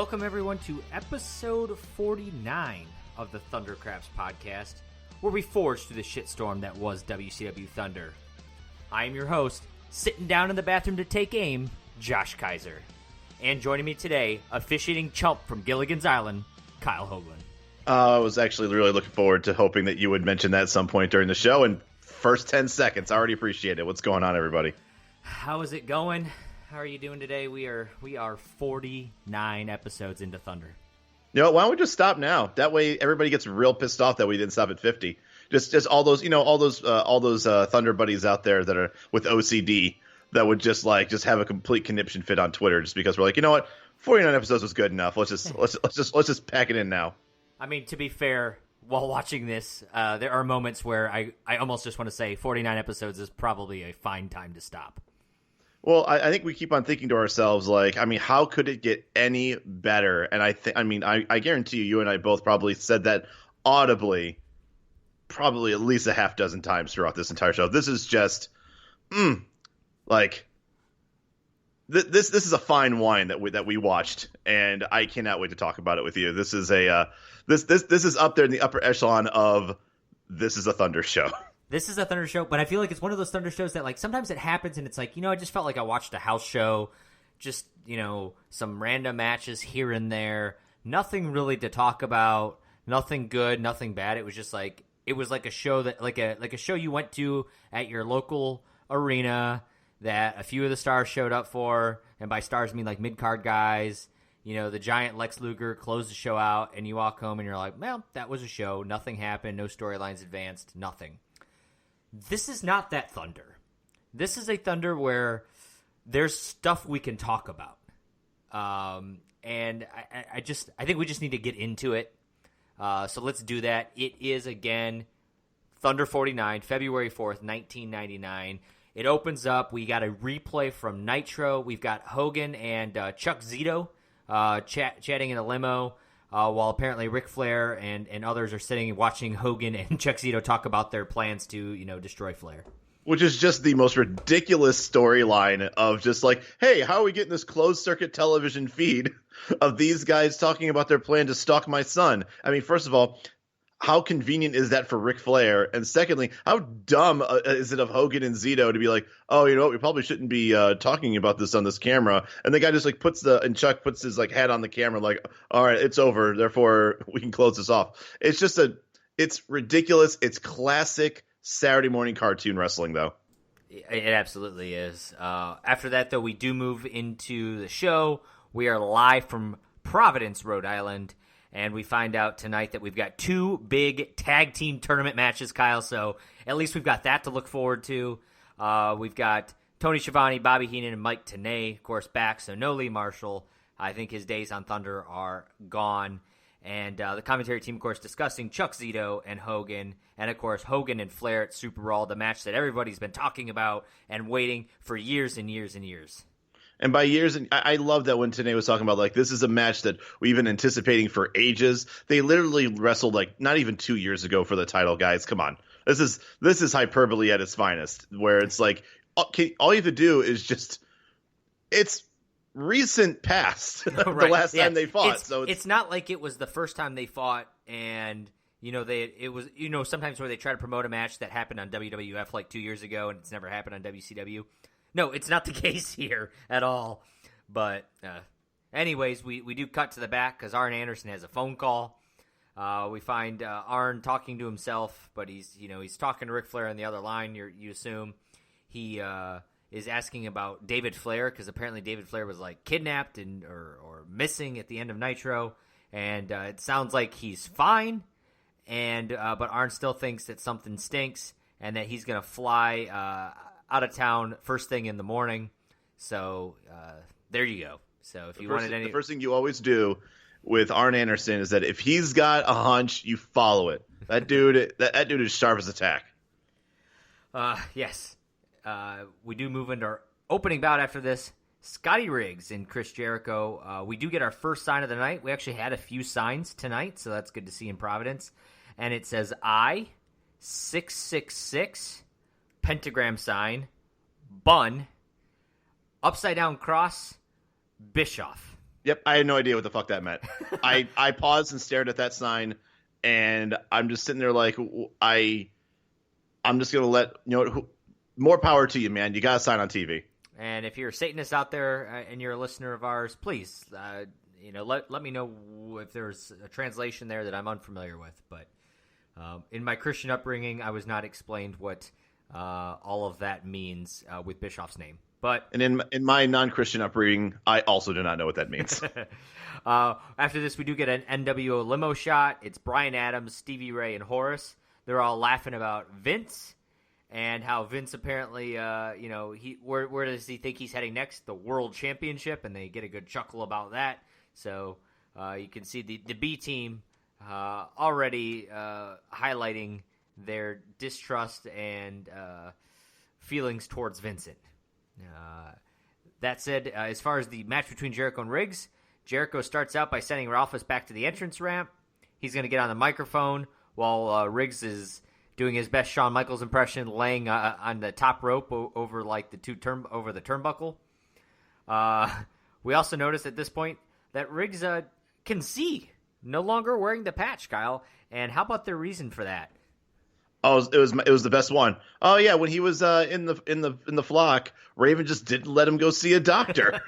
Welcome, everyone, to episode 49 of the Thundercrafts podcast, where we forge through the shitstorm that was WCW Thunder. I am your host, sitting down in the bathroom to take aim, Josh Kaiser. And joining me today, officiating chump from Gilligan's Island, Kyle Hoagland. I was actually really looking forward to hoping that you would mention that at some point during the show, and first 10 seconds, I already appreciate it. What's going on, everybody? How is it going? How are you doing today? We are 49 episodes into Thunder. You know, why don't we just stop now? That way, everybody gets real pissed off that we didn't stop at 50. Just all those, all those Thunder buddies out there that are with OCD that would just have a complete conniption fit on Twitter just because we're like, you know what, 49 episodes was good enough. Let's just pack it in now. I mean, to be fair, while watching this, there are moments where I almost just want to say 49 episodes is probably a fine time to stop. Well, I think we keep on thinking to ourselves, how could it get any better? And I guarantee you and I both probably said that audibly, probably at least a half dozen times throughout this entire show. This is just, this is a fine wine that we watched, and I cannot wait to talk about it with you. This is this is up there in the upper echelon of this is a Thunder show. This is a Thunder show, but I feel like it's one of those Thunder shows that, sometimes it happens and it's like, I just felt like I watched a house show, just, some random matches here and there, nothing really to talk about, nothing good, nothing bad. It was just it was like a show that, like a show you went to at your local arena that a few of the stars showed up for, and by stars I mean like mid-card guys. The giant Lex Luger closed the show out, and you walk home and you're like, well, that was a show, nothing happened, no storylines advanced, nothing. This is not that Thunder. This is a Thunder where there's stuff we can talk about. And I think we just need to get into it. So let's do that. It is, again, Thunder 49, February 4th, 1999. It opens up. We got a replay from Nitro. We've got Hogan and Chuck Zito chatting in a limo. While apparently Ric Flair and others are sitting and watching Hogan and Chuck Zito talk about their plans to, destroy Flair. Which is just the most ridiculous storyline of just hey, how are we getting this closed circuit television feed of these guys talking about their plan to stalk my son? I mean, first of all, how convenient is that for Ric Flair? And secondly, how dumb is it of Hogan and Zito to be like, oh, you know what, we probably shouldn't be talking about this on this camera. And the guy just Chuck puts his hat on the camera all right, it's over, therefore we can close this off. It's just it's ridiculous. It's classic Saturday morning cartoon wrestling, though. It absolutely is. After that, though, we do move into the show. We are live from Providence, Rhode Island. And we find out tonight that we've got two big tag team tournament matches, Kyle. So at least we've got that to look forward to. We've got Tony Schiavone, Bobby Heenan, and Mike Tenay, of course, back. So no Lee Marshall. I think his days on Thunder are gone. And the commentary team, of course, discussing Chuck Zito and Hogan. And, of course, Hogan and Flair at Super Brawl, the match that everybody's been talking about and waiting for years and years and years. And by years, and I love that when Tenay was talking about, this is a match that we've been anticipating for ages. They literally wrestled, not even 2 years ago for the title, guys. Come on. This is hyperbole at its finest, where it's all you have to do is just – it's recent past the last time they fought. It's not like it was the first time they fought and – it was sometimes where they try to promote a match that happened on WWF 2 years ago and it's never happened on WCW. No, it's not the case here at all. But anyways, we do cut to the back because Arn Anderson has a phone call. We find Arn talking to himself, but he's talking to Ric Flair on the other line. You assume he is asking about David Flair because apparently David Flair was kidnapped or missing at the end of Nitro, and it sounds like he's fine. And but Arn still thinks that something stinks and that he's gonna fly out of town first thing in the morning. So there you go. So if the first thing you always do with Arn Anderson is that if he's got a hunch, you follow it. That dude is sharp as a tack. Yes. We do move into our opening bout after this. Scotty Riggs and Chris Jericho. We do get our first sign of the night. We actually had a few signs tonight, so that's good to see in Providence. And it says I 666 pentagram sign, bun, upside down cross, Bischoff. Yep, I had no idea what the fuck that meant. I paused and stared at that sign, and I'm just sitting there like I'm just gonna let more power to you, man. You got to sign on TV. And if you're a Satanist out there and you're a listener of ours, please, let me know if there's a translation there that I'm unfamiliar with. But in my Christian upbringing, I was not explained what all of that means with Bischoff's name. But and in my non-Christian upbringing, I also do not know what that means. After this, we do get an NWO limo shot. It's Bryan Adams, Stevie Ray, and Horace. They're all laughing about Vince and how Vince apparently, where does he think he's heading next? The World Championship, and they get a good chuckle about that. So you can see the B team already highlighting their distrust and feelings towards Vincent. That said, as far as the match between Jericho and Riggs, Jericho starts out by sending Ralphus back to the entrance ramp. He's going to get on the microphone while Riggs is doing his best Shawn Michaels impression, laying on the top rope over like over the turnbuckle. We also notice at this point that Riggs can see, no longer wearing the patch, Kyle. And how about their reason for that? Oh, it was the best one. Oh yeah, when he was in the flock, Raven just didn't let him go see a doctor.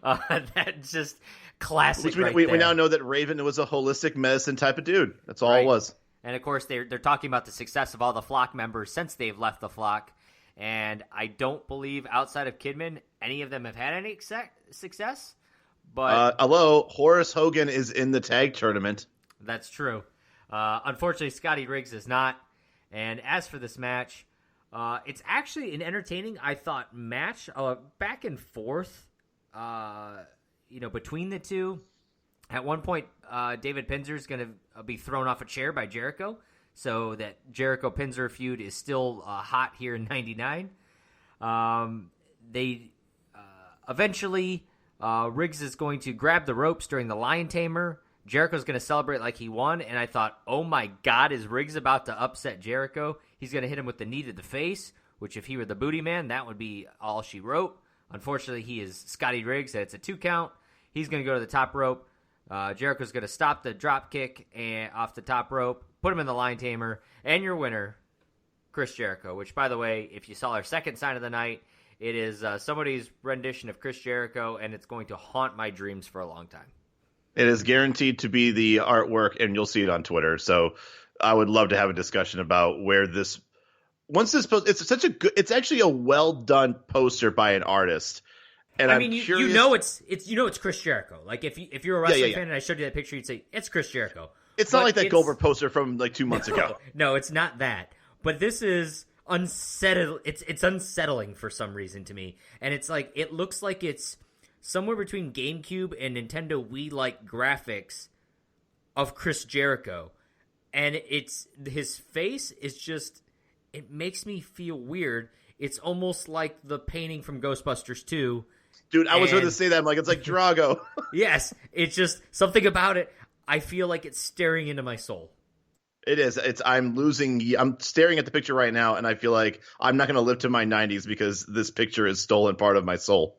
That's just classic. We now know that Raven was a holistic medicine type of dude. That's all it was. And of course, they're talking about the success of all the flock members since they've left the flock. And I don't believe outside of Kidman, any of them have had any success. But hello, Horace Hogan is in the tag tournament. That's true. Unfortunately, Scotty Riggs is not. And as for this match, it's actually an entertaining, I thought, match. Back and forth, between the two. At one point, David Pinzer is going to be thrown off a chair by Jericho. So that Jericho-Pinzer feud is still hot here in 99. Eventually, Riggs is going to grab the ropes during the Lion Tamer. Jericho's going to celebrate like he won, and I thought, oh my God, is Riggs about to upset Jericho? He's going to hit him with the knee to the face, which if he were the booty man, that would be all she wrote. Unfortunately, he is Scotty Riggs, and it's a 2 count. He's going to go to the top rope. Jericho's going to stop the drop kick off the top rope, put him in the Lion Tamer, and your winner, Chris Jericho, which, by the way, if you saw our second sign of the night, it is somebody's rendition of Chris Jericho, and it's going to haunt my dreams for a long time. It is guaranteed to be the artwork, and you'll see it on Twitter. So I would love to have a discussion about where this – once this post – it's actually a well-done poster by an artist. And I'm curious, it's Chris Jericho. Like if you're a wrestling fan and I showed you that picture, you'd say it's Chris Jericho. It's not like that Goldberg poster from like 2 months ago. No, it's not that. But this is unsettling. It's unsettling for some reason to me, and it's like it looks like it's somewhere between GameCube and Nintendo Wii-like graphics of Chris Jericho, and his face is just it makes me feel weird. It's almost like the painting from Ghostbusters 2. Dude, I was going to say that. I'm like, it's like Drago. Yes, it's just something about it. I feel like it's staring into my soul. It is. I'm staring at the picture right now, and I feel like I'm not going to live to my 90s because this picture has stolen part of my soul.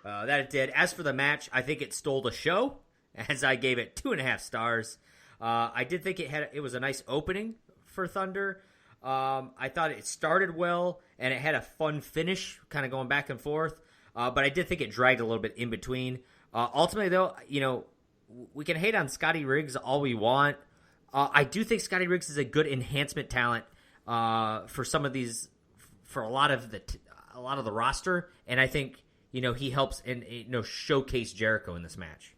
That it did. As for the match, I think it stole the show, as I gave it 2.5 stars. I did think it was a nice opening for Thunder. I thought it started well, and it had a fun finish, kind of going back and forth. But I did think it dragged a little bit in between. Ultimately, though, we can hate on Scotty Riggs all we want. I do think Scotty Riggs is a good enhancement talent for some of these, for a lot of the roster, and I think he helps and showcase Jericho in this match.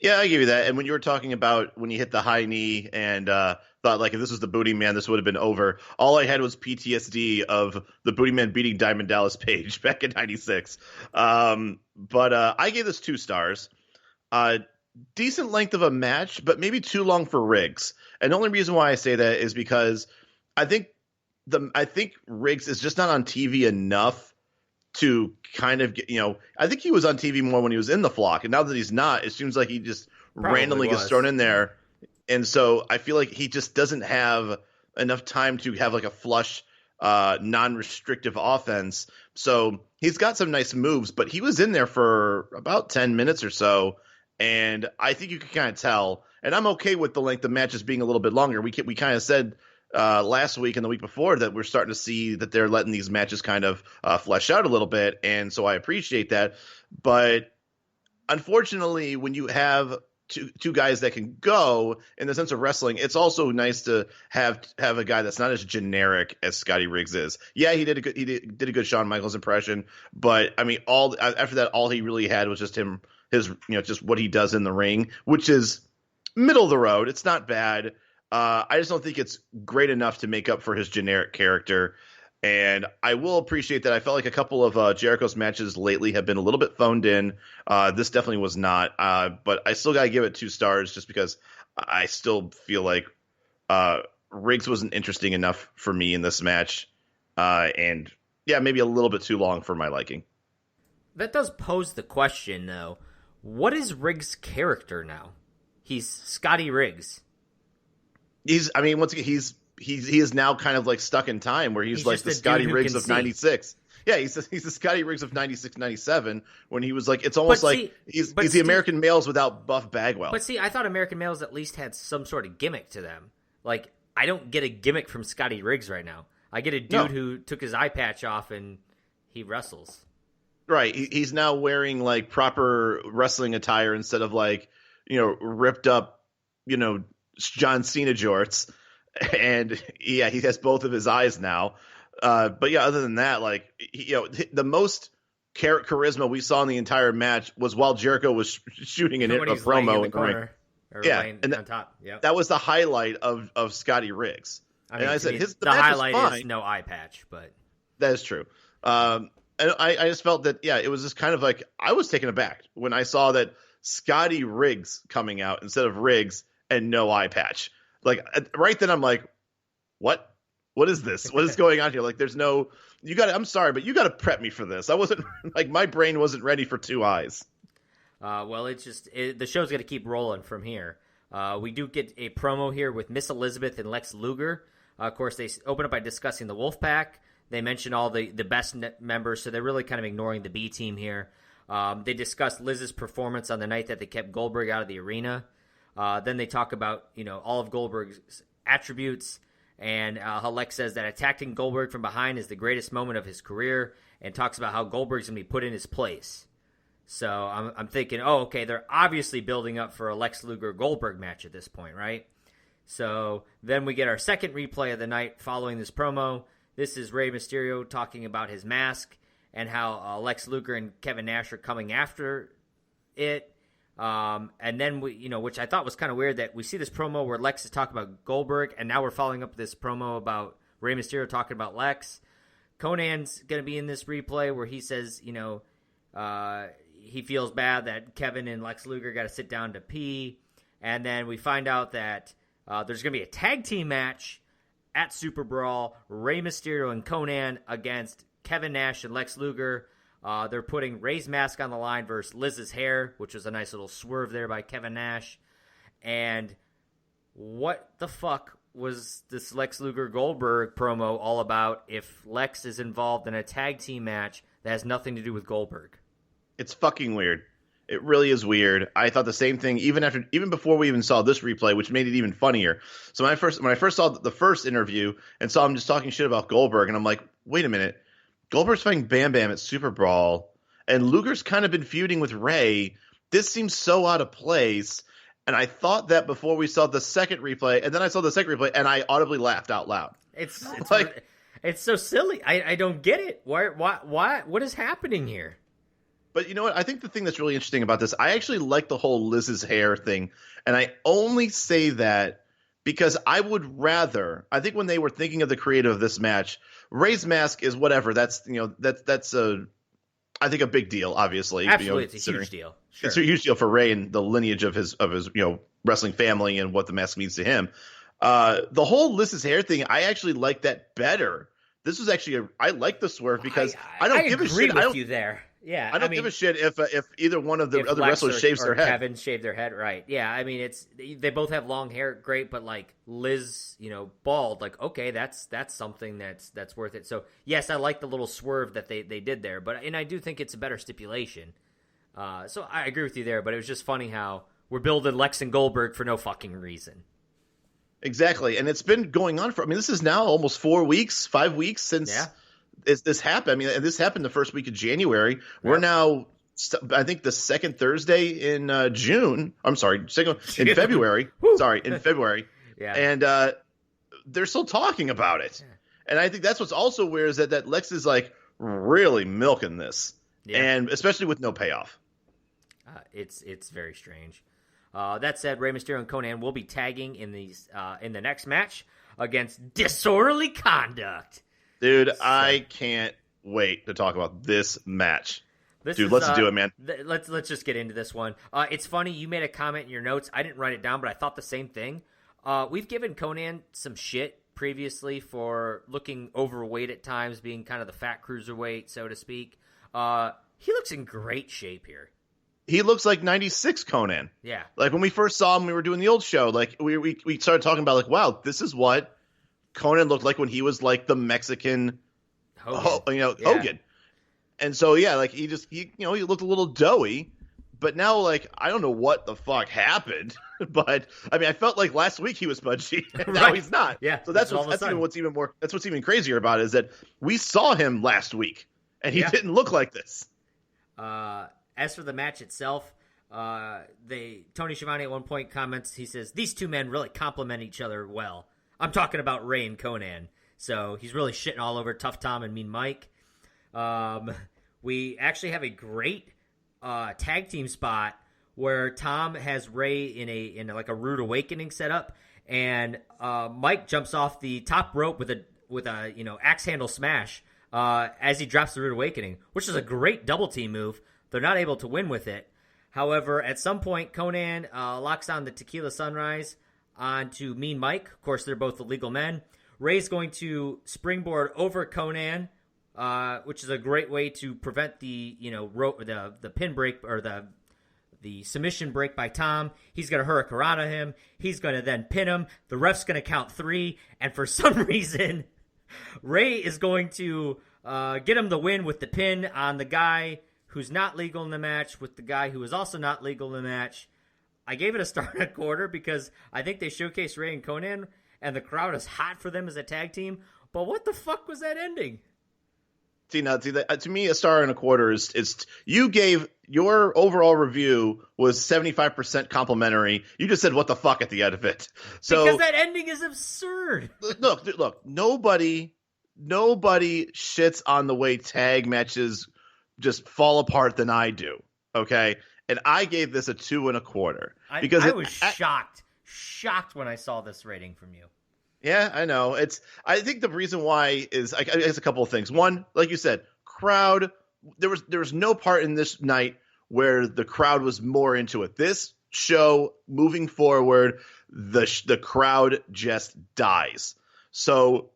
Yeah, I give you that. And when you were talking about when you hit the high knee and thought like if this was the Booty Man, this would have been over. All I had was PTSD of the Booty Man beating Diamond Dallas Page back in '96. But I gave this 2 stars. Decent length of a match, but maybe too long for Riggs. And the only reason why I say that is because I think Riggs is just not on TV enough to kind of get, I think he was on TV more when he was in the flock. And now that he's not, it seems like he just randomly gets thrown in there. And so I feel like he just doesn't have enough time to have like a flush non-restrictive offense. So he's got some nice moves, but he was in there for about 10 minutes or so, and I think you can kind of tell. And I'm okay with the length of matches being a little bit longer. We kind of said last week and the week before that we're starting to see that they're letting these matches kind of flesh out a little bit, and so I appreciate that. But unfortunately, when you have two guys that can go in the sense of wrestling, it's also nice to have a guy that's not as generic as Scotty Riggs is. Yeah, he did a good Shawn Michaels impression, but I mean, after that, all he really had was just just what he does in the ring, which is middle of the road. It's not bad. I just don't think it's great enough to make up for his generic character. And I will appreciate that. I felt like a couple of Jericho's matches lately have been a little bit phoned in. This definitely was not. But I still got to give it 2 stars just because I still feel like Riggs wasn't interesting enough for me in this match. And yeah, maybe a little bit too long for my liking. That does pose the question, though. What is Riggs' character now? He's Scotty Riggs. He is now kind of like stuck in time where he's like the Scotty Riggs of 96. Yeah, he's the Scotty Riggs of 96, 97 when he was like, it's almost he's the American males without Buff Bagwell. But see, I thought American males at least had some sort of gimmick to them. Like, I don't get a gimmick from Scotty Riggs right now. I get a dude who took his eye patch off and he wrestles. Right. He's now wearing like proper wrestling attire instead of like, ripped up, John Cena jorts. And yeah, he has both of his eyes now. But yeah, other than that, like, the most charisma we saw in the entire match was while Jericho was shooting a promo in the ring. And on top. Yep. That was the highlight of Scotty Riggs. I said the highlight is no eye patch, but that is true. And I just felt that, it was just kind of like, I was taken aback when I saw that Scotty Riggs coming out instead of Riggs and no eye patch. Like, right then I'm like, what? What is this? What is going on here? Like, I'm sorry, but you got to prep me for this. I wasn't, like, my brain wasn't ready for 2 eyes. Well, the show's going to keep rolling from here. We do get a promo here with Miss Elizabeth and Lex Luger. Of course, they open up by discussing the Wolfpack. They mention all the best members, so they're really kind of ignoring the B team here. They discuss Liz's performance on the night that they kept Goldberg out of the arena. Then they talk about, all of Goldberg's attributes, and how Lex says that attacking Goldberg from behind is the greatest moment of his career, and talks about how Goldberg's going to be put in his place. So I'm thinking, okay, they're obviously building up for a Lex Luger-Goldberg match at this point, right? So then we get our second replay of the night following this promo. This is Rey Mysterio talking about his mask and how Lex Luger and Kevin Nash are coming after it. And then we, which I thought was kind of weird that we see this promo where Lex is talking about Goldberg, and now we're following up this promo about Rey Mysterio talking about Lex. Conan's going to be in this replay where he says, he feels bad that Kevin and Lex Luger got to sit down to pee. And then we find out that there's going to be a tag team match at Super Brawl, Rey Mysterio and Conan against Kevin Nash and Lex Luger. They're putting Rey's mask on the line versus Liz's hair, which was a nice little swerve there by Kevin Nash. And what the fuck was this Lex Luger-Goldberg promo all about if Lex is involved in a tag team match that has nothing to do with Goldberg? It's fucking weird. It really is weird. I thought the same thing even before we even saw this replay, which made it even funnier. So when I first saw the first interview and saw him just talking shit about Goldberg, and I'm like, wait a minute. Goldberg's fighting Bam Bam at Super Brawl, and Luger's kind of been feuding with Rey. This seems so out of place. And I thought that before we saw the second replay, and then I saw the second replay, and I audibly laughed out loud. It's like, it's so silly. I don't get it. Why? What is happening here? But you know what? I think the thing that's really interesting about this, I actually like the whole Liz's hair thing. And I only say that because I would rather, I think when they were thinking of the creative of this match, Rey's mask is whatever. That's, I think a big deal, obviously. Absolutely. It's a huge deal. Sure. It's a huge deal for Rey and the lineage of his wrestling family and what the mask means to him. The whole Liz's hair thing, I actually like that better. This was actually I like the swerve because I don't give a shit. I agree with you there. Yeah, I don't give a shit if either one of the if other Lex wrestlers shaves or their head. Kevin shave their head, right? Yeah, I mean they both have long hair, great, but like Liz, bald, like okay, that's something that's worth it. So yes, I like the little swerve that they did there, and I do think it's a better stipulation. So I agree with you there, but it was just funny how we're building Lex and Goldberg for no fucking reason. Exactly, and it's been going on this is now almost 5 weeks since this happened. I mean, and this happened the first week of January. We're now, I think, the second Thursday in June. I'm sorry, in February. In February. Yeah, and they're still talking about it. Yeah. And I think that's what's also weird is that Lex is like really milking this, and especially with no payoff. It's very strange. That said, Rey Mysterio and Konnan will be tagging in the next match against Disorderly Conduct. Dude, I can't wait to talk about this match. Let's do it, man. Let's just get into this one. It's funny, you made a comment in your notes. I didn't write it down, but I thought the same thing. We've given Konnan some shit previously for looking overweight at times, being kind of the fat cruiserweight, so to speak. He looks in great shape here. He looks like 96 Konnan. Yeah. Like when we first saw him, we were doing the old show. Like we started talking about like, wow, this is what Konnan looked like when he was like the Mexican Hogan. And so like he looked a little doughy, but now like I don't know what the fuck happened, but I mean I felt like last week he was pudgy and now he's not. Yeah. So that's what's even crazier about it is that we saw him last week and he didn't look like this. As for the match itself, Tony Schiavone at one point comments, he says, these two men really complement each other well. I'm talking about Rey and Konnan. So he's really shitting all over Tough Tom and Mean Mike. We actually have a great tag team spot where Tom has Rey in like a rude awakening setup, and Mike jumps off the top rope with a axe handle smash as he drops the rude awakening, which is a great double team move. They're not able to win with it. However, at some point, Konnan locks on the Tequila Sunrise onto Mean Mike. Of course, they're both illegal men. Rey's going to springboard over Konnan, which is a great way to prevent the the pin break or the submission break by Tom. He's going to Hurricanrana him. He's going to then pin him. The ref's going to count 3, and for some reason, Rey is going to get him the win with the pin on the guy who's not legal in the match with the guy who is also not legal in the match. I gave it a star and a quarter because I think they showcased Rey and Konnan, and the crowd is hot for them as a tag team. But what the fuck was that ending? To me, a star and a quarter is you gave your overall review was 75% complimentary. You just said what the fuck at the end of it. So because that ending is absurd. Look, nobody shits on the way tag matches just fall apart than I do. Okay, and I gave this a 2 and a quarter because I was shocked when I saw this rating from you. Yeah, I know. I think the reason why is I guess a couple of things. One, like you said, crowd. There was no part in this night where the crowd was more into it. This show moving forward, the crowd just dies. So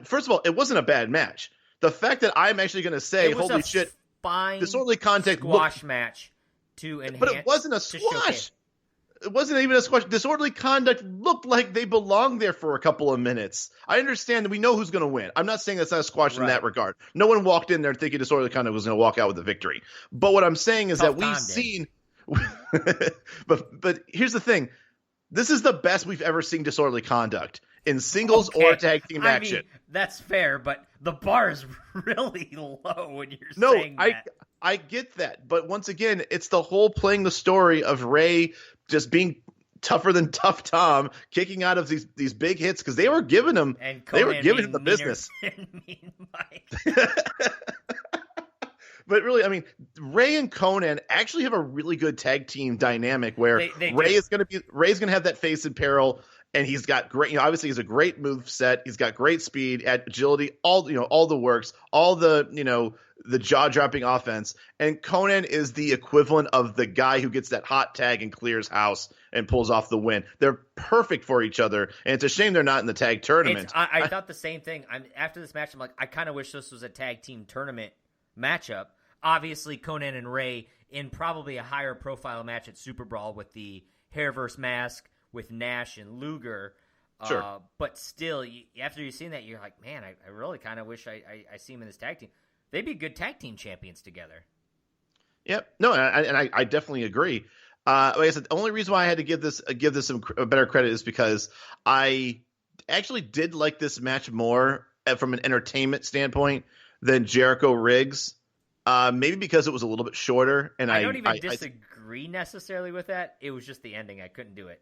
first of all, it wasn't a bad match. The fact that I'm actually going to say, holy shit. Fine Disorderly Conduct squash match to enhance, but it wasn't a squash. It wasn't even a squash. Disorderly Conduct looked like they belonged there for a couple of minutes. I understand that we know who's going to win. I'm not saying that's not a squash in that regard. No one walked in there thinking Disorderly Conduct was going to walk out with a victory. But what I'm saying is that we've seen. but here's the thing: this is the best we've ever seen Disorderly Conduct in singles or tag team action. Mean, that's fair, but the bar is really low when you're saying that. I get that, but once again, it's the whole playing the story of Rey just being tougher than Tough Tom, kicking out of these big hits because they were giving him the business. Mean Mike. But really, I mean, Rey and Konnan actually have a really good tag team dynamic where Rey's going to have that face in peril. And he's got great, obviously he's a great move set. He's got great speed, agility, all the works, all the jaw-dropping offense. And Konnan is the equivalent of the guy who gets that hot tag and clears house and pulls off the win. They're perfect for each other, and it's a shame they're not in the tag tournament. I thought the same thing. After this match, I'm like, I kind of wish this was a tag team tournament matchup. obviously Conan and Ray in probably a higher profile match at Super Brawl with the hair versus mask with Nash and Luger. Sure. But still, after you've seen that, you're like, man, I really kind of wish I see him in this tag team. They'd be good tag team champions together. Yep. No, and I definitely agree. Like I said, the only reason why I had to give this some better credit is because I actually did like this match more from an entertainment standpoint than Jericho Riggs. Maybe because it was a little bit shorter, and I don't even disagree necessarily with that. It was just the ending. I couldn't do it.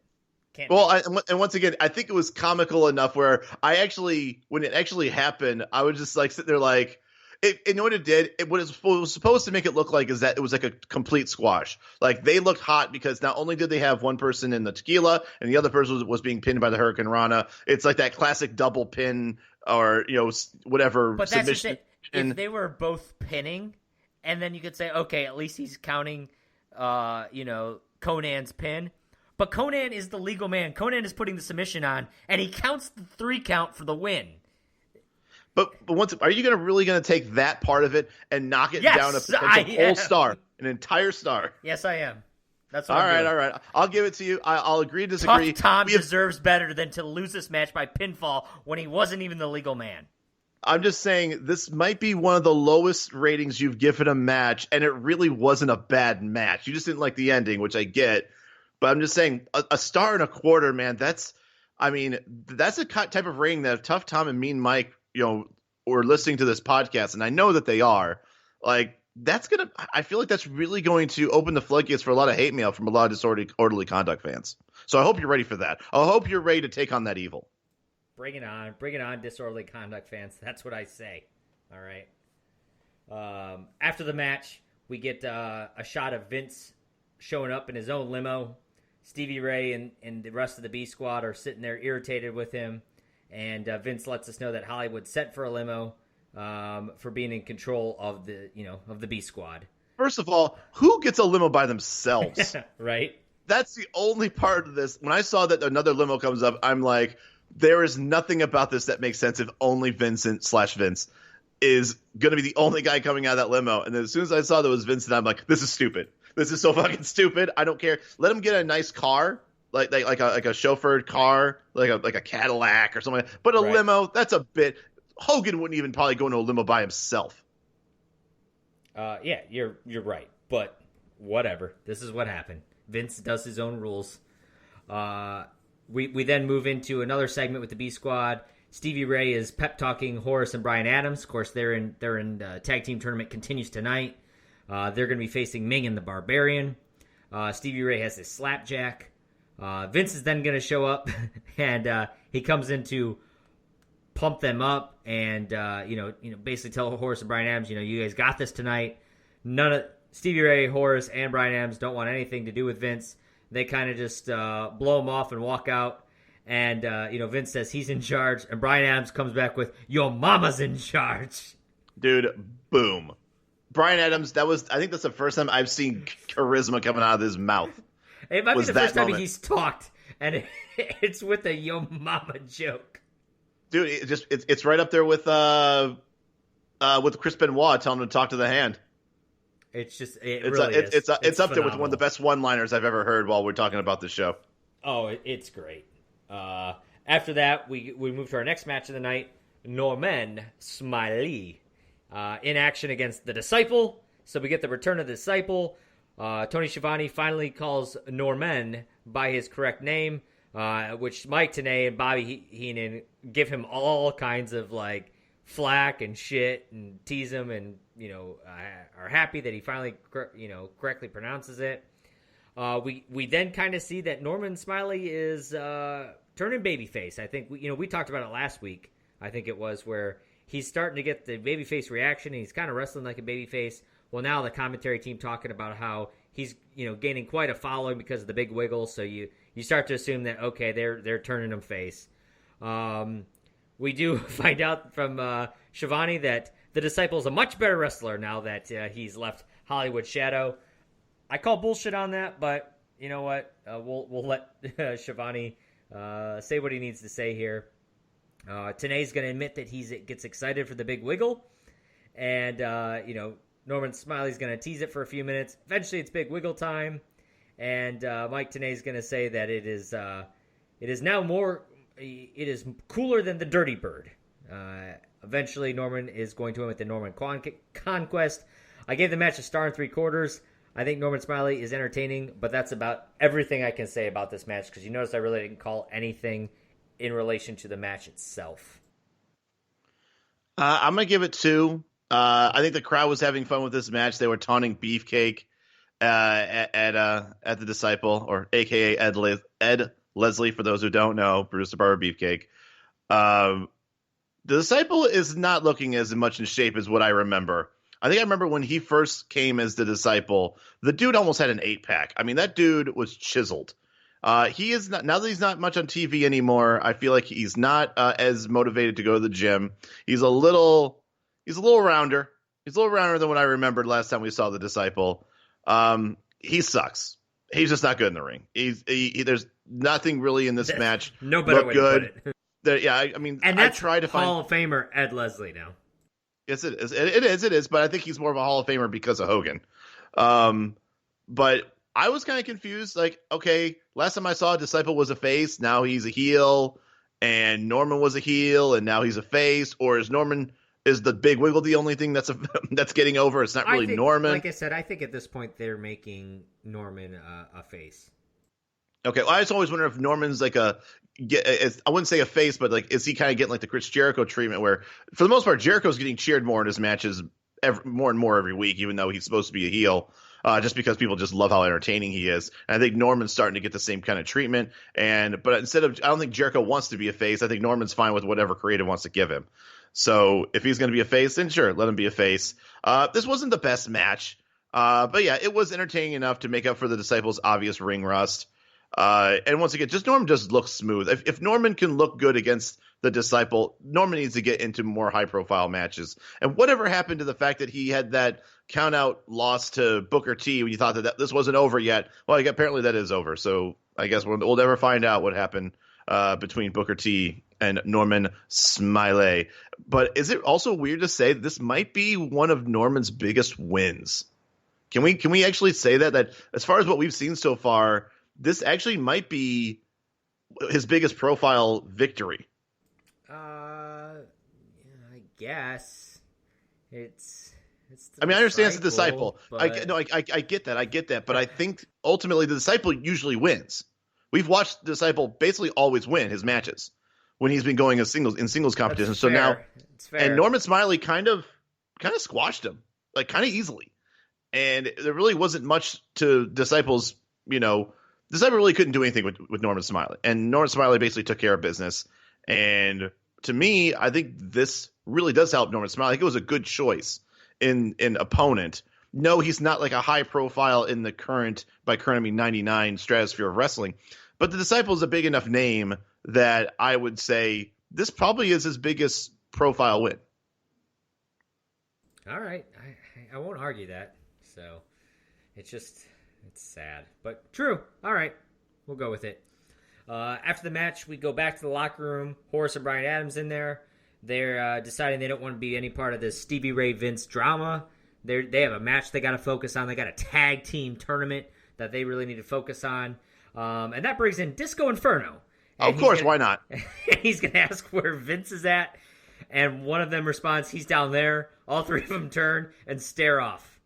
And once again, I think it was comical enough where when it actually happened, I was just like sitting there like, you know what it did? What it was supposed to make it look like is that it was like a complete squash. Like they looked hot because not only did they have one person in the tequila and the other person was being pinned by the Hurricane Rana. It's like that classic double pin or whatever. But that's just it. If they were both pinning, and then you could say, okay, at least he's counting, Conan's pin. But Conan is the legal man. Conan is putting the submission on, and he counts the 3 count for the win. But are you really going to take that part of it and knock it down a potential whole star, an entire star? Yes, I am. That's what I'm doing. All right. I'll give it to you. I'll agree to disagree. Tough Tom deserves better than to lose this match by pinfall when he wasn't even the legal man. I'm just saying this might be one of the lowest ratings you've given a match, and it really wasn't a bad match. You just didn't like the ending, which I get. But I'm just saying, a star and a quarter, man, that's a type of rating that if Tough Tom and Mean Mike, were listening to this podcast, and I know that they are, like, I feel like that's really going to open the floodgates for a lot of hate mail from a lot of disorderly conduct fans. So I hope you're ready for that. I hope you're ready to take on that evil. Bring it on, disorderly conduct fans. That's what I say. All right. After the match, we get a shot of Vince showing up in his own limo. Stevie Ray and the rest of the B Squad are sitting there irritated with him, and Vince lets us know that Hollywood's set for a limo for being in control of the B Squad. First of all, who gets a limo by themselves? Right? That's the only part of this. When I saw that another limo comes up, I'm like, there is nothing about this that makes sense if only Vincent/Vince is going to be the only guy coming out of that limo. And then as soon as I saw that it was Vincent, I'm like, this is stupid. This is so fucking stupid. I don't care. Let him get a nice car, like a chauffeured car, like a Cadillac or something. But a limo, that's a bit. Hogan wouldn't even probably go into a limo by himself. Yeah, you're right. But whatever. This is what happened. Vince does his own rules. We then move into another segment with the B Squad. Stevie Ray is pep talking Horace and Bryan Adams. Of course, they're in tag team tournament continues tonight. They're going to be facing Ming and the Barbarian. Stevie Ray has his slapjack. Vince is then going to show up, and he comes in to pump them up, and basically tell Horace and Bryan Adams, you guys got this tonight. None of Stevie Ray, Horace, and Bryan Adams don't want anything to do with Vince. They kind of just blow him off and walk out. And Vince says he's in charge, and Bryan Adams comes back with, "Your mama's in charge." Dude, boom. Bryan Adams, I think that's the first time I've seen charisma coming out of his mouth. It might be the first time he's talked, and it's with a "yo mama" joke. Dude, it's right up there with Chris Benoit telling him to talk to the hand. It's up there with one of the best one-liners I've ever heard while we're talking about this show. Oh, it's great. After that, we move to our next match of the night. Norman Smiley in action against the Disciple. So we get the return of the Disciple. Tony Schiavone finally calls Norman by his correct name, which Mike Tenay and Bobby Heenan give him all kinds of flack and shit and tease him, and are happy that he finally correctly pronounces it. We then kind of see that Norman Smiley is turning babyface. I think we talked about it last week. I think it was where he's starting to get the babyface reaction, and he's kind of wrestling like a babyface. Well, now the commentary team talking about how he's gaining quite a following because of the big wiggle. So you start to assume that okay, they're turning him face. We do find out from Schiavone that the Disciple's a much better wrestler now that he's left Hollywood Shadow. I call bullshit on that, but you know what? We'll let Schiavone say what he needs to say here. Tenay's going to admit that he gets excited for the big wiggle, and Norman Smiley's going to tease it for a few minutes. Eventually, it's big wiggle time, and Mike Tenay's going to say that it is cooler than the Dirty Bird. Eventually, Norman is going to win with the Norman Conquest. I gave the match a star and 3/4. I think Norman Smiley is entertaining, but that's about everything I can say about this match, because you notice I really didn't call anything in relation to the match itself. I'm going to give it 2. I think the crowd was having fun with this match. They were taunting Beefcake at the Disciple, or a.k.a. Ed Leslie, for those who don't know, Bruce the Barber Beefcake. The Disciple is not looking as much in shape as what I remember. I think I remember when he first came as the Disciple, the dude almost had an 8-pack. I mean, that dude was chiseled. He is not, now that he's not much on TV anymore, I feel like he's not as motivated to go to the gym. He's a little rounder. He's a little rounder than what I remembered last time we saw the Disciple. He sucks. He's just not good in the ring. There's nothing really in this match. No better way good. to put it. I mean, and that's I try to find Hall of Famer Ed Leslie now. Yes, it is. It is. But I think he's more of a Hall of Famer because of Hogan. But I was kind of confused. Like, okay, last time I saw Disciple was a face. Now he's a heel. And Norman was a heel. And now he's a face. Or is the Big Wiggle the only thing that's getting over? It's not really Norman. Like I said, I think at this point they're making Norman a face. Okay, well, I just always wonder if Norman's like I wouldn't say a face, but like, is he kind of getting like the Chris Jericho treatment where, for the most part, Jericho's getting cheered more in his matches more and more every week, even though he's supposed to be a heel, just because people just love how entertaining he is. And I think Norman's starting to get the same kind of treatment. But I don't think Jericho wants to be a face. I think Norman's fine with whatever creative wants to give him. So if he's going to be a face, then sure, let him be a face. This wasn't the best match, but yeah, it was entertaining enough to make up for the Disciples' obvious ring rust. And once again, Norman just looks smooth. If Norman can look good against the Disciple, Norman needs to get into more high-profile matches. And whatever happened to the fact that he had that count-out loss to Booker T when you thought that this wasn't over yet? Well, apparently that is over. So I guess we'll never find out what happened between Booker T and Norman Smiley. But is it also weird to say that this might be one of Norman's biggest wins? Can we actually say that as far as what we've seen so far, this actually might be his biggest profile victory? I guess it's. I mean, I understand it's the Disciple. But... I get that. But I think ultimately the Disciple usually wins. We've watched the Disciple basically always win his matches when he's been going in singles competition. That's so fair. Now, it's fair. And Norman Smiley kind of squashed him, like kind of easily. And there really wasn't much to Disciple's, Disciple really couldn't do anything with Norman Smiley. And Norman Smiley basically took care of business. And to me, I think this really does help Norman Smiley. I think it was a good choice in opponent. No, he's not like a high profile in the current, by current I mean 99 stratosphere of wrestling. But the Disciple is a big enough name that I would say this probably is his biggest profile win. All right. I won't argue that. So it's sad, but true. All right. We'll go with it. After the match, we go back to the locker room. Horace and Bryan Adams in there. They're deciding they don't want to be any part of this Stevie Ray Vince drama. They have a match they got to focus on. They got a tag team tournament that they really need to focus on. And that brings in Disco Inferno. And of course, why not? He's going to ask where Vince is at. And one of them responds, he's down there. All three of them turn and stare off.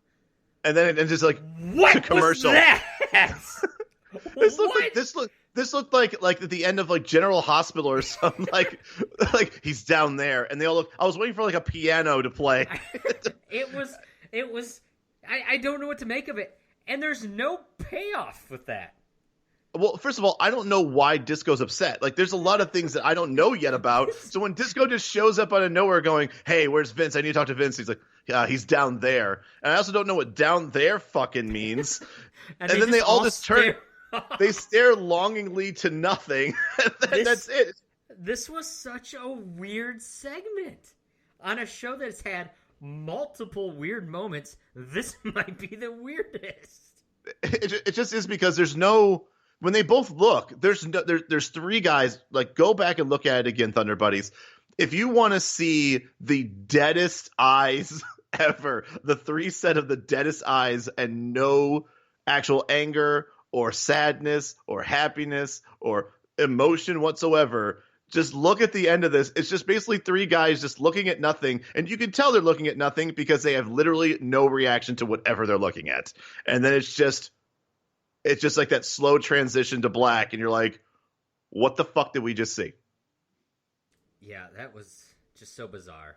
And then it's just like, what commercial. Was that? This looked like at the end of like General Hospital or something. like he's down there, and they all look. I was waiting for like a piano to play. It was. I don't know what to make of it, and there's no payoff with that. Well, first of all, I don't know why Disco's upset. Like, there's a lot of things that I don't know yet about. So when Disco just shows up out of nowhere going, hey, where's Vince? I need to talk to Vince. He's like, yeah, he's down there. And I also don't know what down there fucking means. and then they all just turn. They stare longingly to nothing. That's it. This was such a weird segment. On a show that's had multiple weird moments, this might be the weirdest. It just is because there's no... When they both look, there's three guys. Like, go back and look at it again, Thunder Buddies. If you want to see the deadest eyes ever. The three set of the deadest eyes and no actual anger or sadness or happiness or emotion whatsoever. Just look at the end of this. It's just basically three guys just looking at nothing. And you can tell they're looking at nothing because they have literally no reaction to whatever they're looking at. And then it's just like that slow transition to black. And you're like, what the fuck did we just see? Yeah, that was just so bizarre.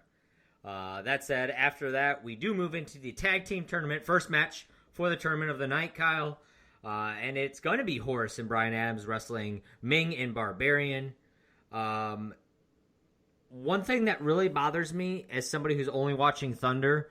That said, after that, we do move into the tag team tournament. First match for the tournament of the night, Kyle. And it's going to be Horace and Bryan Adams wrestling Ming and Barbarian. One thing that really bothers me as somebody who's only watching Thunder,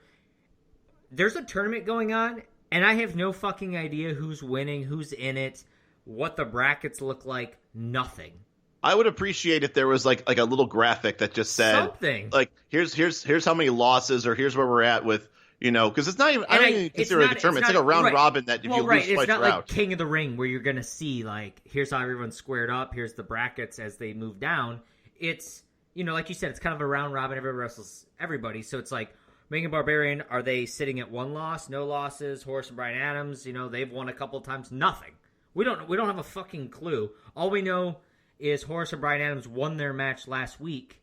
there's a tournament going on, and I have no fucking idea who's winning, who's in it, what the brackets look like, nothing. I would appreciate if there was like a little graphic that just said something like here's how many losses or here's where we're at with, because it's not even I don't even consider it a tournament. It's like a round robin that if you lose twice, it's not you're like out. King of the Ring where you're gonna see like here's how everyone's squared up, here's the brackets as they move down. It's like you said, it's kind of a round robin. Everybody wrestles everybody, so it's like Ming and Barbarian, are they sitting at one loss, no losses? Horace and Bryan Adams, they've won a couple times, nothing. We don't have a fucking clue. All we know is Horace and Bryan Adams won their match last week.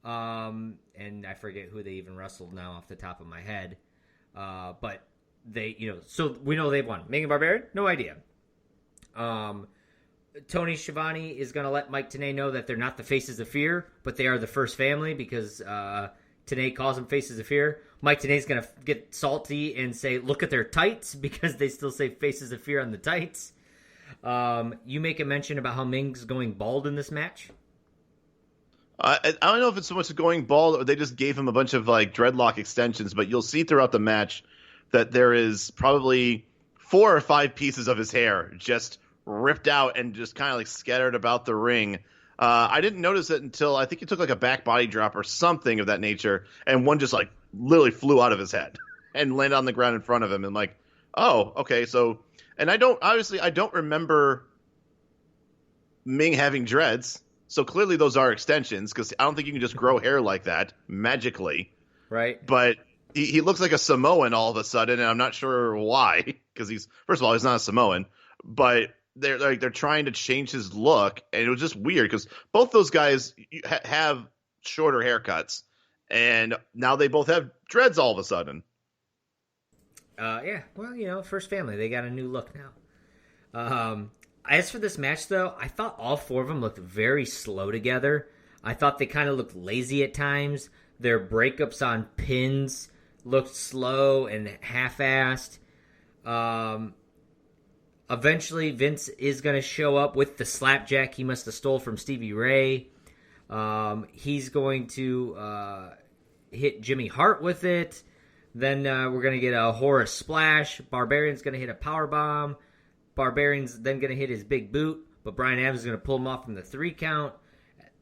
And I forget who they even wrestled now off the top of my head. But they, so we know they've won. Ming and Barbarian? No idea. Tony Schiavone is going to let Mike Tenay know that they're not the Faces of Fear, but they are the First Family because Tenay calls them Faces of Fear. Mike Tenay's going to get salty and say, look at their tights, because they still say Faces of Fear on the tights. You make a mention about how Ming's going bald in this match. I don't know if it's so much going bald or they just gave him a bunch of like dreadlock extensions, but you'll see throughout the match that there is probably 4 or 5 pieces of his hair just ripped out and just kind of like scattered about the ring. I didn't notice it until I think he took like a back body drop or something of that nature, and one just like literally flew out of his head and landed on the ground in front of him. And like, oh, okay, so. And I don't remember Ming having dreads. So clearly those are extensions because I don't think you can just grow hair like that magically. Right. But he looks like a Samoan all of a sudden, and I'm not sure why. Because first of all, he's not a Samoan. But they're trying to change his look, and it was just weird because both those guys have shorter haircuts, and now they both have dreads all of a sudden. Yeah, well, First Family, they got a new look now. As for this match, though, I thought all 4 of them looked very slow together. I thought they kind of looked lazy at times. Their breakups on pins looked slow and half-assed. Eventually, Vince is going to show up with the slapjack he must have stole from Stevie Ray. He's going to hit Jimmy Hart with it. Then we're going to get a Horace splash. Barbarian's going to hit a powerbomb. Barbarian's then going to hit his big boot, but Bryan Adams is going to pull him off from the 3 count.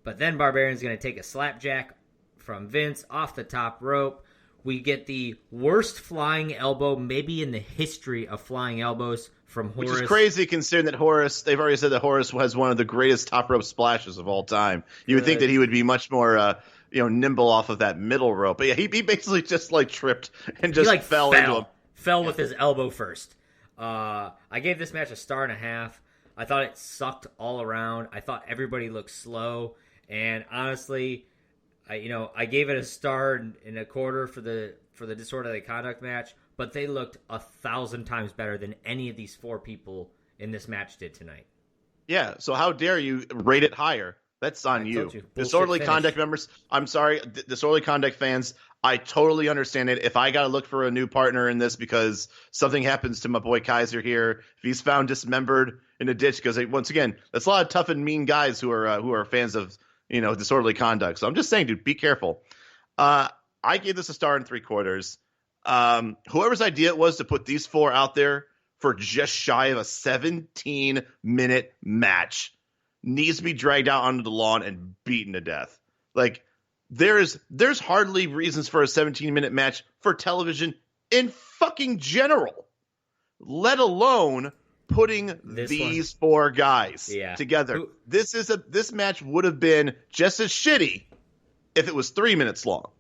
But then Barbarian's going to take a slapjack from Vince off the top rope. We get the worst flying elbow maybe in the history of flying elbows from Horace. Which is crazy considering that Horace, they've already said that Horace has one of the greatest top rope splashes of all time. You would think that he would be much more nimble off of that middle rope. But yeah, he basically just like tripped and just fell into him. Fell with his elbow first. I gave this match a 1.5 stars. I thought it sucked all around. I thought everybody looked slow. And honestly, I gave it a 1.25 stars for the disorderly conduct match, but they looked 1,000 times better than any of these 4 people in this match did tonight. Yeah, so how dare you rate it higher? That's on you. Disorderly conduct members, I'm sorry, disorderly conduct fans, I totally understand it. If I got to look for a new partner in this because something happens to my boy Kaiser here, if he's found dismembered in a ditch, because once again, that's a lot of tough and mean guys who are fans of disorderly conduct. So I'm just saying, dude, be careful. I gave this a 1.75 stars. Whoever's idea it was to put these 4 out there for just shy of a 17-minute match needs to be dragged out onto the lawn and beaten to death. Like, there's hardly reasons for a 17-minute match for television in fucking general, let alone putting these 4 guys together. This match would have been just as shitty if it was 3 minutes long.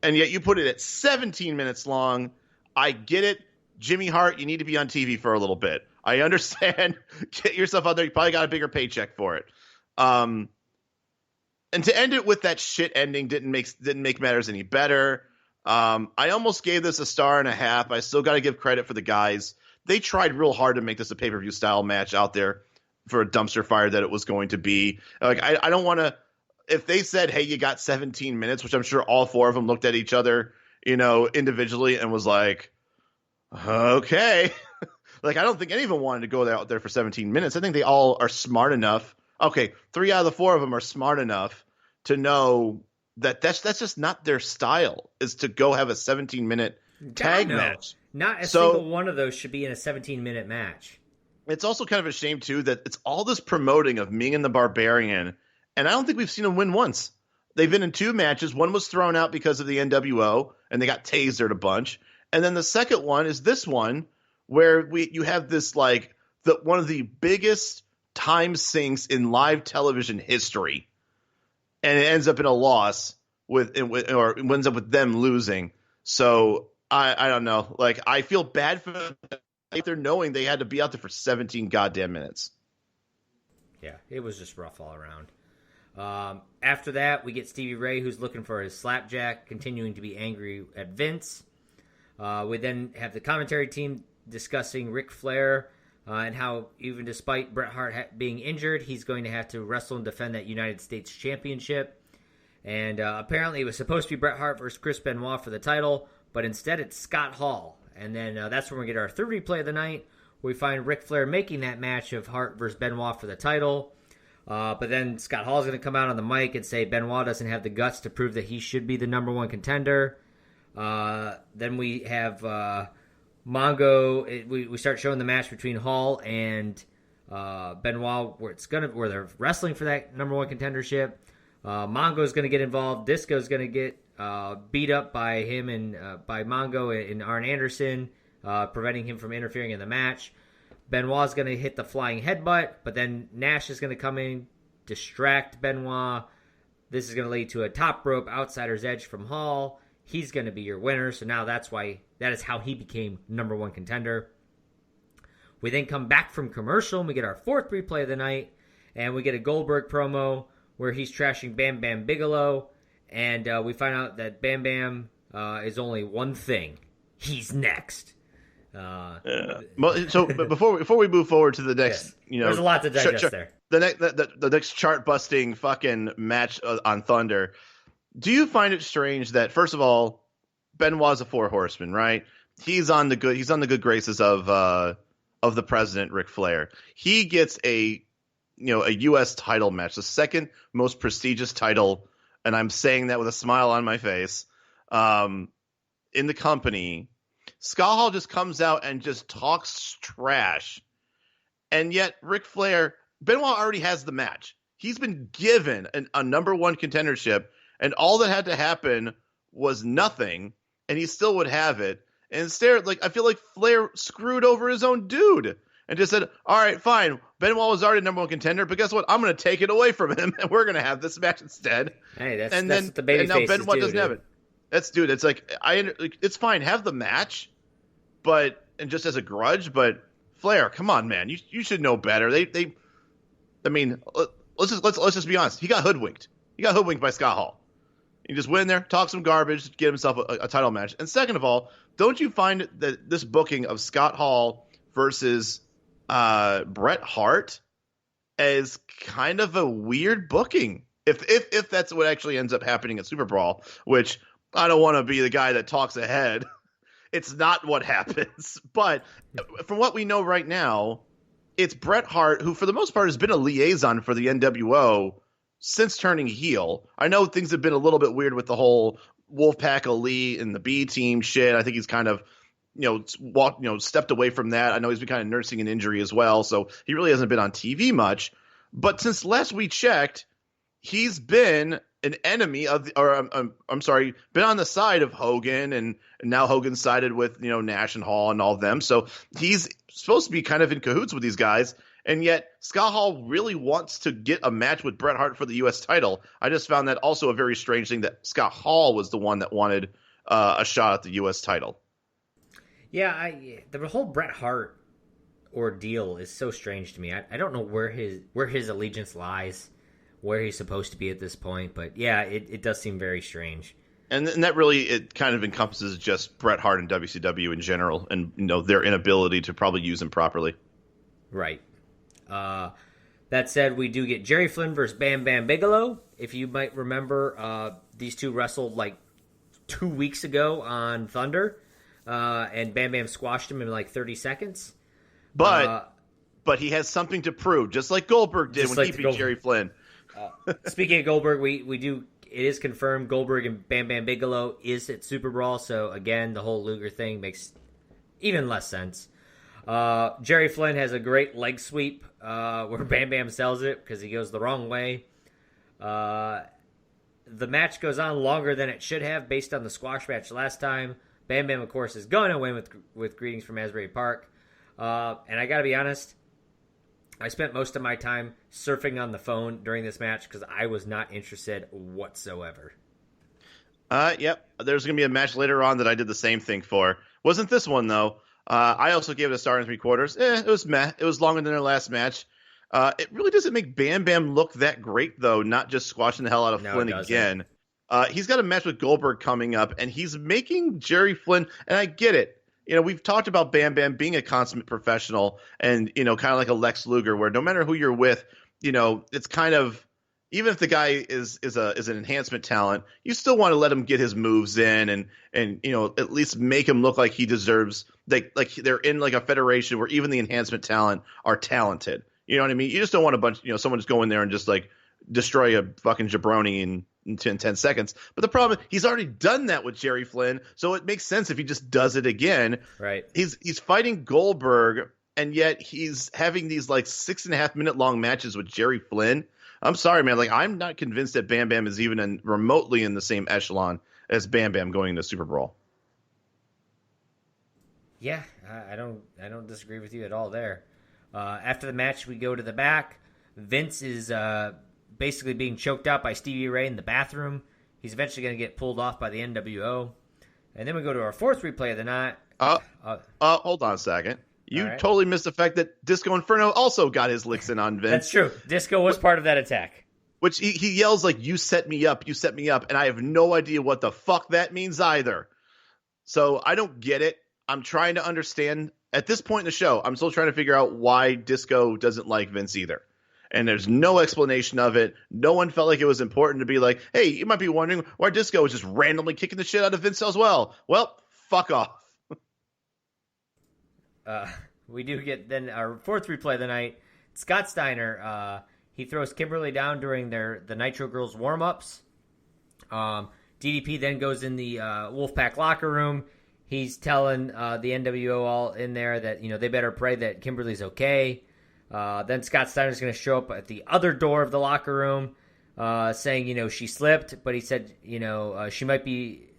and yet you put it at 17 minutes long. I get it. Jimmy Hart, you need to be on TV for a little bit. I understand. Get yourself out there. You probably got a bigger paycheck for it. And to end it with that shit ending didn't make matters any better. I almost gave this a 1.5 stars. I still got to give credit for the guys. They tried real hard to make this a pay-per-view style match out there for a dumpster fire that it was going to be. Like, I don't want to. If they said, "Hey, you got 17 minutes," which I'm sure all 4 of them looked at each other, individually and was like, "Okay." Like, I don't think any of them wanted to go out there for 17 minutes. I think they all are smart enough. Okay, 3 out of the 4 of them are smart enough to know that that's just not their style, is to go have a 17-minute tag match. Not a single one of those should be in a 17-minute match. It's also kind of a shame, too, that it's all this promoting of Ming and the Barbarian, and I don't think we've seen them win once. They've been in 2 matches. One was thrown out because of the NWO, and they got tasered a bunch. And then the second one is this one, where you have this, like, one of the biggest time sinks in live television history, and it ends up in a loss or it ends up with them losing. So I don't know. Like, I feel bad for them. They're knowing they had to be out there for 17 goddamn minutes. Yeah, it was just rough all around. After that, we get Stevie Ray, who's looking for his slapjack, continuing to be angry at Vince. We then have the commentary team discussing Ric Flair and how even despite Bret Hart being injured, he's going to have to wrestle and defend that United States Championship. And apparently it was supposed to be Bret Hart versus Chris Benoit for the title, but instead it's Scott Hall. And then that's when we get our third replay of the night. We find Ric Flair making that match of Hart versus Benoit for the title. But then Scott Hall is going to come out on the mic and say Benoit doesn't have the guts to prove that he should be the number 1 contender. Then we have Mongo. We start showing the match between Hall and Benoit, where they're wrestling for that number 1 contendership. Mongo's going to get involved. Disco's going to get beat up by him and by Mongo and Arn Anderson, preventing him from interfering in the match. Benoit's going to hit the flying headbutt, but then Nash is going to come in, distract Benoit. This is going to lead to a top rope outsider's edge from Hall. He's going to be your winner, so now that is how he became number 1 contender. We then come back from commercial, and we get our 4th replay of the night, and we get a Goldberg promo where he's trashing Bam Bam Bigelow, and we find out that Bam Bam is only one thing. He's next. So before we move forward to the next, yes. There's a lot to digest there. The next chart busting fucking match on Thunder. Do you find it strange that, first of all, Benoit's a 4 horseman, right? He's on the good graces of the president, Ric Flair. He gets a U.S. title match, the second most prestigious title, and I'm saying that with a smile on my face, in the company. Scott Hall just comes out and just talks trash. And yet Ric Flair, Benoit already has the match. He's been given a number 1 contendership, and all that had to happen was nothing, and he still would have it. And instead, I feel like Flair screwed over his own dude and just said, all right, fine, Benoit was already number 1 contender, but guess what? I'm going to take it away from him, and we're going to have this match instead. Hey, that's what the baby faces do. And now Benoit doesn't have it. It's like, it's fine, have the match, and just as a grudge, but Flair, come on, man, you should know better. Let's just be honest. He got hoodwinked. He got hoodwinked by Scott Hall. He just went in there, talked some garbage, get himself a title match. And second of all, don't you find that this booking of Scott Hall versus Bret Hart is kind of a weird booking? If that's what actually ends up happening at Super Brawl, which I don't want to be the guy that talks ahead. It's not what happens. But from what we know right now, it's Bret Hart, who for the most part has been a liaison for the NWO since turning heel. I know things have been a little bit weird with the whole Wolfpack Elite and the B team shit. I think he's kind of, stepped away from that. I know he's been kind of nursing an injury as well, so he really hasn't been on TV much. But since last we checked, he's been an enemy of, been on the side of Hogan, and now Hogan sided with, Nash and Hall and all of them. So he's supposed to be kind of in cahoots with these guys. And yet Scott Hall really wants to get a match with Bret Hart for the U.S. title. I just found that also a very strange thing that Scott Hall was the one that wanted a shot at the U.S. title. Yeah, the whole Bret Hart ordeal is so strange to me. I don't know where his allegiance lies, where he's supposed to be at this point. But yeah, it does seem very strange. And that really, it kind of encompasses just Bret Hart and WCW in general, and their inability to probably use him properly. Right. That said, we do get Jerry Flynn versus Bam Bam Bigelow. If you might remember, these two wrestled like 2 weeks ago on Thunder, and Bam Bam squashed him in like 30 seconds. But he has something to prove, just like Goldberg did when he beat Jerry Flynn. Speaking of Goldberg, we do. It is confirmed Goldberg and Bam Bam Bigelow is at Super Brawl. So again, the whole Luger thing makes even less sense. Jerry Flynn has a great leg sweep where Bam Bam sells it because he goes the wrong way. The match goes on longer than it should have based on the squash match last time. Bam Bam, of course, is going to win with Greetings from Asbury Park. And I got to be honest, I spent most of my time surfing on the phone during this match because I was not interested whatsoever. Yep. There's going to be a match later on that I did the same thing for. Wasn't this one, though. I also gave it a star and 3/4. It was meh. It was longer than their last match. It really doesn't make Bam Bam look that great, though, not just squashing the hell out of Flynn again. He's got a match with Goldberg coming up, and he's making Jerry Flynn, and I get it. We've talked about Bam Bam being a consummate professional and, kind of like a Lex Luger, where no matter who you're with, it's kind of, even if the guy is an enhancement talent, you still want to let him get his moves in and at least make him look like he deserves, like they're in like a federation where even the enhancement talent are talented. You know what I mean? You just don't want a bunch, someone just go in there and just like destroy a fucking jabroni in 10 seconds. But the problem is he's already done that with Jerry Flynn, so it makes sense if he just does it again. Right. He's fighting Goldberg, and yet he's having these like 6.5 minute long matches with Jerry Flynn. I'm sorry, man. Like, I'm not convinced that Bam Bam is even remotely in the same echelon as Bam Bam going into Super Brawl. Yeah, I don't disagree with you at all there. After the match, we go to the back. Vince is basically being choked out by Stevie Ray in the bathroom. He's eventually going to get pulled off by the NWO. And then we go to our fourth replay of the night. Hold on a second. You totally missed the fact that Disco Inferno also got his licks in on Vince. That's true. Disco was part of that attack. Which he yells like, "You set me up, you set me up," and I have no idea what the fuck that means either. So I don't get it. I'm trying to understand. At this point in the show, I'm still trying to figure out why Disco doesn't like Vince either. And there's no explanation of it. No one felt like it was important to be like, hey, you might be wondering why Disco is just randomly kicking the shit out of Vince as well. Well, fuck off. We do get then our fourth replay of the night. Scott Steiner, he throws Kimberly down during the Nitro Girls warm-ups. DDP then goes in the Wolfpack locker room. He's telling the NWO all in there that, they better pray that Kimberly's okay. Then Scott Steiner's going to show up at the other door of the locker room saying, she slipped, but he said, she might be,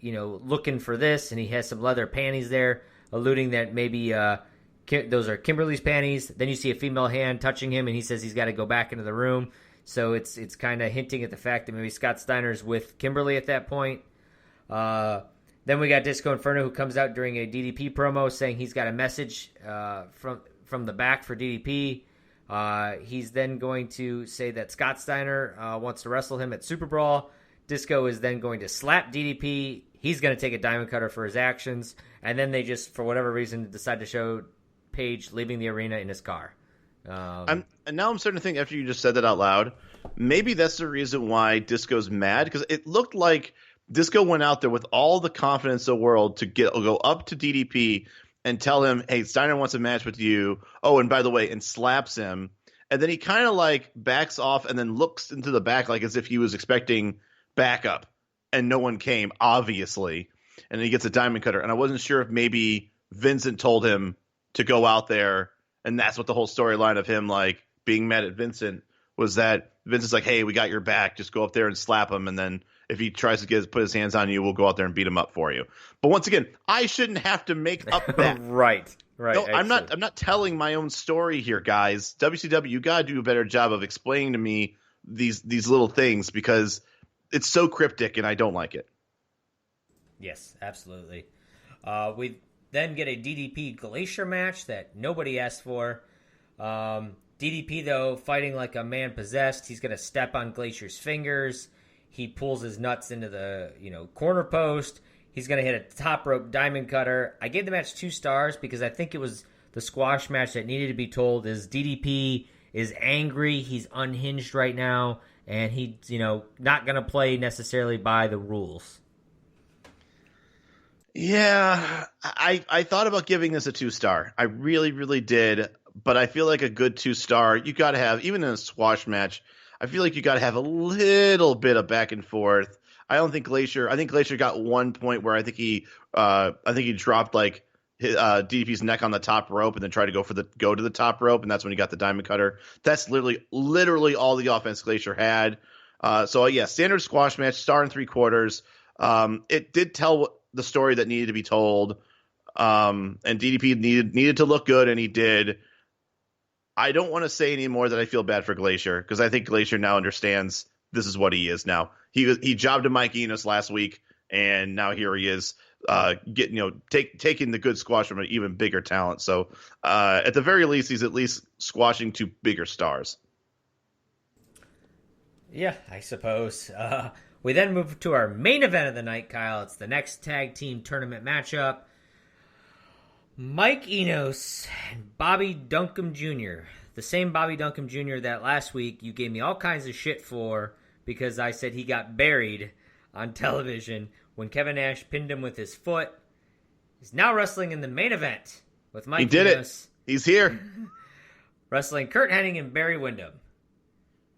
looking for this, and he has some leather panties there, alluding that maybe those are Kimberly's panties. Then you see a female hand touching him, and he says he's got to go back into the room. So it's kind of hinting at the fact that maybe Scott Steiner's with Kimberly at that point. Then we got Disco Inferno, who comes out during a DDP promo saying he's got a message from the back for DDP. He's then going to say that Scott Steiner wants to wrestle him at Super Brawl. Disco is then going to slap DDP. He's going to take a diamond cutter for his actions. And then they just, for whatever reason, decide to show Page leaving the arena in his car. And now I'm starting to think, after you just said that out loud, maybe that's the reason why Disco's mad. Because it looked like Disco went out there with all the confidence in the world to go up to DDP and tell him, hey, Steiner wants a match with you. Oh, and by the way, and slaps him. And then he kind of like backs off and then looks into the back like as if he was expecting backup. And no one came, obviously. And then he gets a diamond cutter. And I wasn't sure if maybe Vincent told him to go out there. And that's what the whole storyline of him like being mad at Vincent was, that Vincent's like, hey, we got your back. Just go up there and slap him. And then if he tries to put his hands on you, we'll go out there and beat him up for you. But once again, I shouldn't have to make up that. Right. Right. No, I'm not. Excellent. I'm not telling my own story here, guys. WCW, you gotta do a better job of explaining to me these little things because it's so cryptic and I don't like it. Yes, absolutely. We then get a DDP Glacier match that nobody asked for. DDP, though, fighting like a man possessed. He's going to step on Glacier's fingers. He pulls his nuts into the corner post. He's going to hit a top rope diamond cutter. I gave the match 2 stars because I think it was the squash match that needed to be told. Is DDP is angry. He's unhinged right now. And he's, not going to play necessarily by the rules. Yeah, I thought about giving this a 2-star. I really, really did. But I feel like a good 2-star, you got to have, even in a squash match, I feel like you got to have a little bit of back and forth. I think Glacier got 1 point where I think he dropped like DDP's neck on the top rope and then tried to go to the top rope, and that's when he got the diamond cutter. That's literally all the offense Glacier had. So yeah, standard squash match, 1.75 stars. It did tell the story that needed to be told, and DDP needed to look good, and he did. I don't want to say anymore that I feel bad for Glacier because I think Glacier now understands this is what he is now. He jobbed to Mike Enos last week, and now here he is taking the good squash from an even bigger talent. So at the very least, he's at least squashing 2 bigger stars. Yeah, I suppose. We then move to our main event of the night, Kyle. It's the next tag team tournament matchup. Mike Enos and Bobby Duncombe Jr. The same Bobby Duncombe Jr. that last week you gave me all kinds of shit for because I said he got buried on television when Kevin Nash pinned him with his foot. He's now wrestling in the main event with Mike Enos. He did it. He's here. Wrestling Curt Hennig and Barry Windham.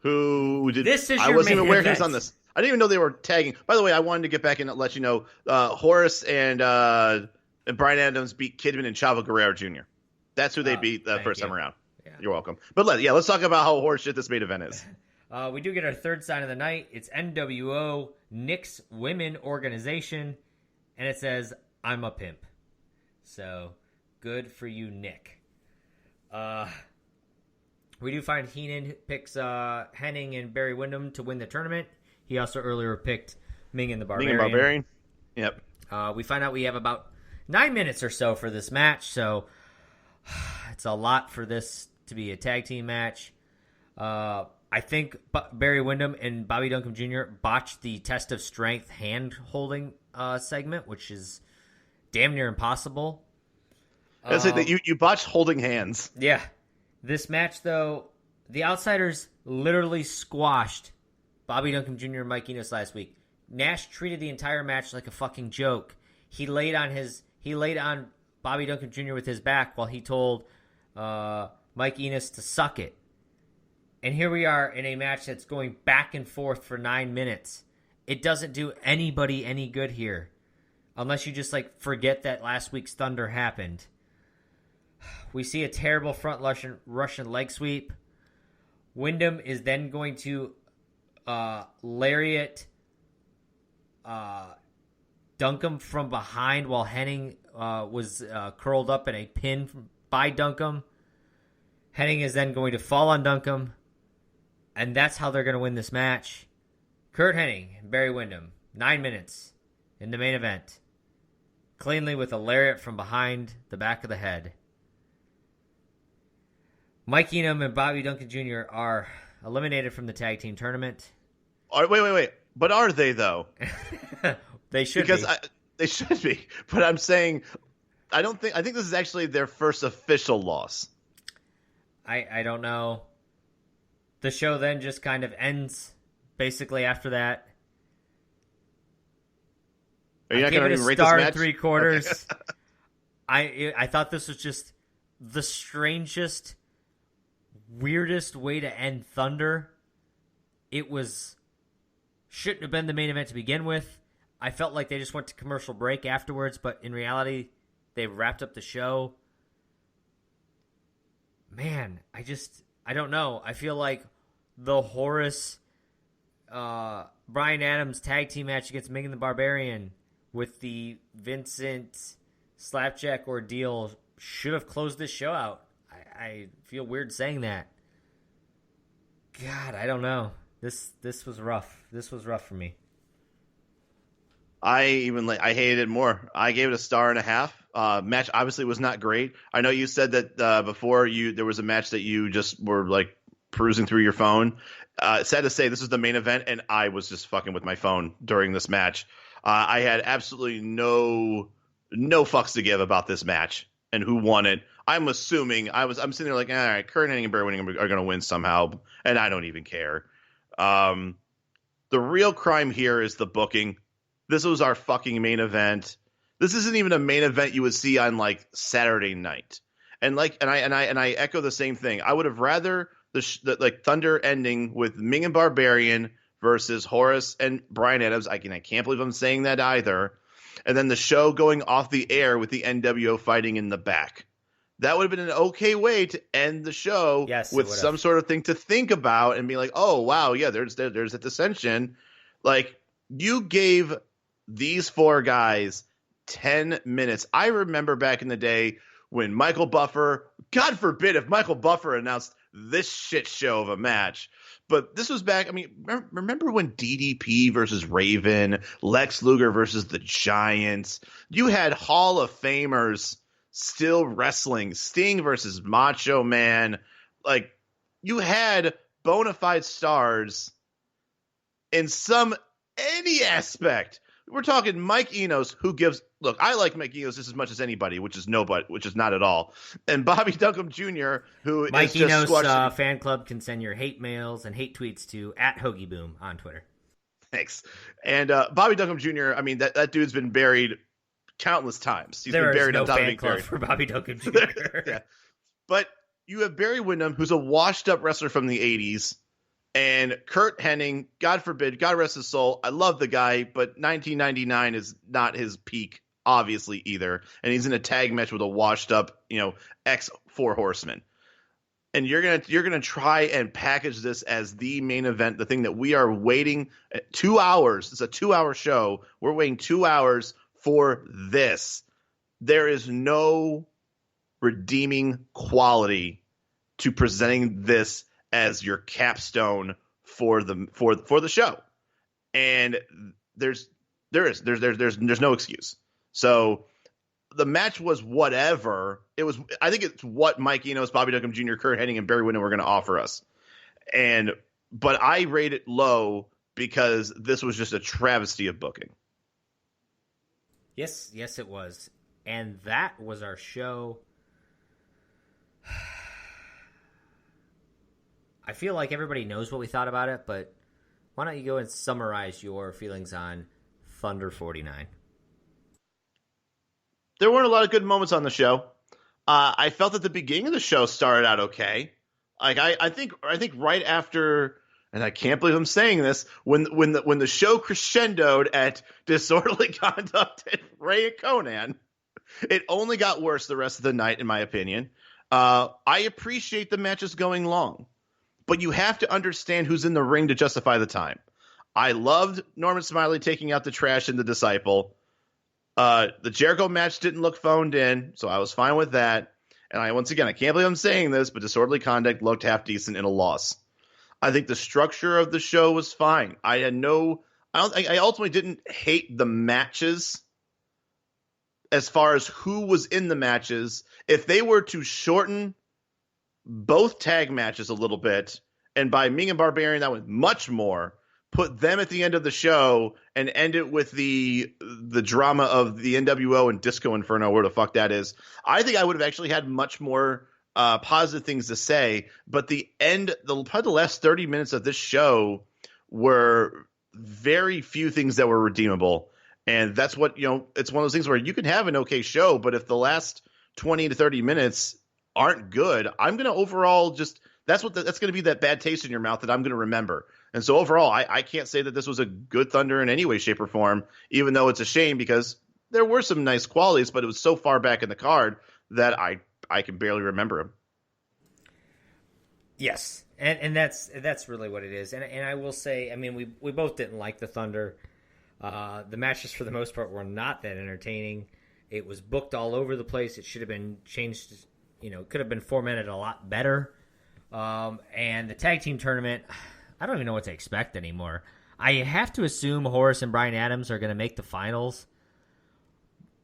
Who did? This is I your wasn't even main aware event. he was on this. I didn't even know they were tagging. By the way, I wanted to get back in and let you know Horace and Brian Adams beat Kidman and Chavo Guerrero Jr. That's who they beat the first time around. Yeah. You're welcome. But let's talk about how horseshit this main event is. We do get our third sign of the night. It's NWO, Nick's Women Organization, and it says, "I'm a pimp." So, good for you, Nick. We do find Heenan picks Hennig and Barry Windham to win the tournament. He also earlier picked Ming and the Barbarian. Yep. We find out we have about 9 minutes or so for this match, so it's a lot for this to be a tag team match. I think Barry Windham and Bobby Duncombe Jr. botched the test of strength hand-holding segment, which is damn near impossible. That's it. You botched holding hands. Yeah. This match, though, the Outsiders literally squashed Bobby Duncombe Jr. and Mike Enos last week. Nash treated the entire match like a fucking joke. He laid on Bobby Duncombe Jr. with his back while he told Mike Enos to suck it. And here we are in a match that's going back and forth for 9 minutes. It doesn't do anybody any good here. Unless you just forget that last week's Thunder happened. We see a terrible front Russian leg sweep. Wyndham is then going to lariat Duncombe from behind while Hennig was curled up in a pin by Duncombe. Hennig is then going to fall on Duncombe, and that's how they're going to win this match. Curt Hennig and Barry Windham, 9 minutes in the main event, cleanly with a lariat from behind the back of the head. Mike Enos and Bobby Duncombe Jr. are eliminated from the tag team tournament. Wait. But are they, though? They should be. They should be. But I'm saying, I think this is actually their first official loss. I don't know. The show then just kind of ends basically after that. Are you not going to rate this match? 3/4. Okay. I thought this was just the strangest, weirdest way to end Thunder. It shouldn't have been the main event to begin with. I felt like they just went to commercial break afterwards, but in reality, they wrapped up the show. Man, I don't know. I feel like the Horace Brian Adams tag team match against Ming and the Barbarian with the Vincent Slapjack ordeal should have closed this show out. I feel weird saying that. God, I don't know. This was rough. This was rough for me. I hated it more. I gave it a 1.5 stars. Match obviously was not great. I know you said that before there was a match that you just were like perusing through your phone. Sad to say, this is the main event, and I was just fucking with my phone during this match. I had absolutely no fucks to give about this match and who won it. I'm assuming I'm sitting there like, all right, Kurt Hennig and Barry Windham are going to win somehow, and I don't even care. The real crime here is the booking. This was our fucking main event. This isn't even a main event you would see on like Saturday night. And I echo the same thing. I would have rather the Thunder ending with Ming and Barbarian versus Horace and Bryan Adams. I can't believe I'm saying that either. And then the show going off the air with the NWO fighting in the back. That would have been an okay way to end the show with some sort of thing to think about and be like, oh, wow, yeah, there's a dissension. Like, you gave these four guys 10 minutes. I remember back in the day when Michael Buffer, God forbid if Michael Buffer announced this shit show of a match. But this was back, I mean, remember when DDP versus Raven, Lex Luger versus the Giants? You had Hall of Famers still wrestling, Sting versus Macho Man. Like, you had bona fide stars in any aspect. We're talking Mike Enos, who gives – look, I like Mike Enos just as much as anybody, which is not at all. And Bobby Duncombe Jr., who Mike is just Enos fan club can send your hate mails and hate tweets to @HoagieBoom on Twitter. Thanks. And Bobby Duncombe Jr., I mean, that dude's been buried countless times. He's been buried no on top fan of club buried. for Bobby Duncombe Jr. Yeah. But you have Barry Windham, who's a washed-up wrestler from the 80s, and Kurt Hennig, God forbid, God rest his soul. I love the guy, but 1999 is not his peak, obviously, either. And he's in a tag match with a washed-up, ex-Four Horsemen. And you're gonna try and package this as the main event, the thing that we are waiting 2 hours. It's a 2-hour show. We're waiting 2 hours for this. There is no redeeming quality to presenting this as your capstone for the show, and there's no excuse. So the match was whatever it was. I think it's what Mike Enos, Bobby Duncombe Jr., Kurt Hennig, and Barry Windham were going to offer us. But I rate it low because this was just a travesty of booking. Yes, it was, and that was our show. I feel like everybody knows what we thought about it, but why don't you go and summarize your feelings on Thunder 49? There weren't a lot of good moments on the show. I felt that the beginning of the show started out okay. Like I think right after, and I can't believe I'm saying this, when the show crescendoed at Disorderly Conduct and Ray and Conan, it only got worse the rest of the night, in my opinion. I appreciate the matches going long, but you have to understand who's in the ring to justify the time. I loved Norman Smiley taking out the trash in the Disciple. The Jericho match didn't look phoned in, so I was fine with that. And I can't believe I'm saying this, but Disorderly Conduct looked half decent in a loss. I think the structure of the show was fine. I ultimately didn't hate the matches as far as who was in the matches. If they were to shorten both tag matches a little bit, and by Ming and Barbarian, that was much more, put them at the end of the show and end it with the drama of the NWO and Disco Inferno, where the fuck that is, I think I would have actually had much more positive things to say. But probably the last 30 minutes of this show were very few things that were redeemable. And that's what, it's one of those things where you can have an okay show, but if the last 20 to 30 minutes aren't good, I'm going to overall that's going to be that bad taste in your mouth that I'm going to remember. And so overall, I can't say that this was a good Thunder in any way, shape, or form, even though it's a shame because there were some nice qualities, but it was so far back in the card that I can barely remember them. Yes, and that's really what it is. And I will say, I mean, we both didn't like the Thunder. The matches for the most part were not that entertaining, It was booked all over the place. It should have been changed, could have been formatted a lot better. And the tag team tournament, I don't even know what to expect anymore. I have to assume Horace and Bryan Adams are going to make the finals.